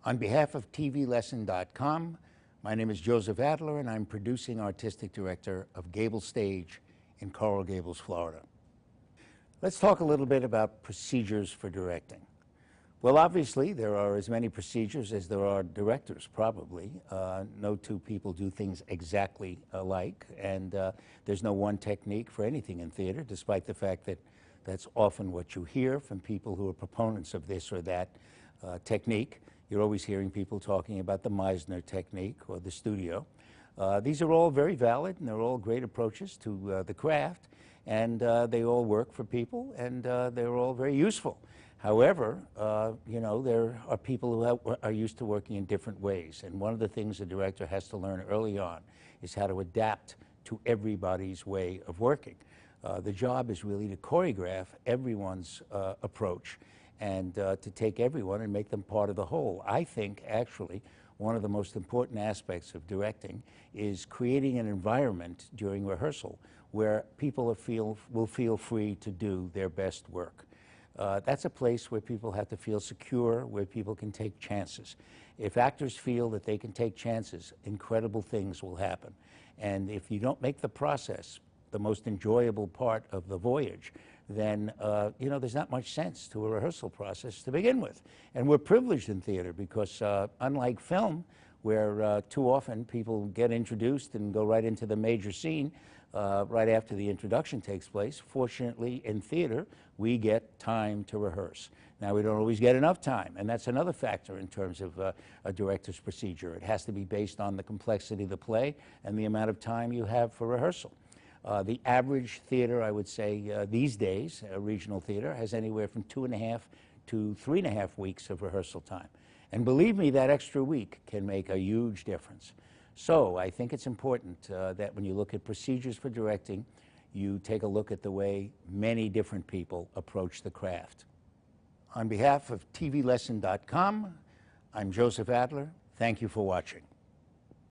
On behalf of TVLesson.com, my name is Joseph Adler, and I'm producing artistic director of Gable Stage in Coral Gables, Florida. Let's talk a little bit about procedures for directing. Well, obviously, there are as many procedures as there are directors, probably. No two people do things exactly alike, and there's no one technique for anything in theater, despite the fact that that's often what you hear from people who are proponents of this or that technique. You're always hearing people talking about the Meisner technique or the studio. These are all very valid, and they're all great approaches to the craft, and they all work for people, and they're all very useful. However, there are people who are used to working in different ways, and one of the things a director has to learn early on is how to adapt to everybody's way of working. The job is really to choreograph everyone's approach and to take everyone and make them part of the whole. I think, actually, one of the most important aspects of directing is creating an environment during rehearsal where people will feel free to do their best work. That's a place where people have to feel secure, where people can take chances. If actors feel that they can take chances, incredible things will happen. And if you don't make the process the most enjoyable part of the voyage, then there's not much sense to a rehearsal process to begin with. And we're privileged in theater because unlike film, where too often people get introduced and go right into the major scene right after the introduction takes place, fortunately in theater we get time to rehearse. Now, we don't always get enough time, and that's another factor in terms of a director's procedure. It has to be based on the complexity of the play and the amount of time you have for rehearsal. The average theater, I would say, these days, regional theater, has anywhere from 2.5 to 3.5 weeks of rehearsal time. And believe me, that extra week can make a huge difference. So I think it's important that when you look at procedures for directing, you take a look at the way many different people approach the craft. On behalf of TVLesson.com, I'm Joseph Adler. Thank you for watching.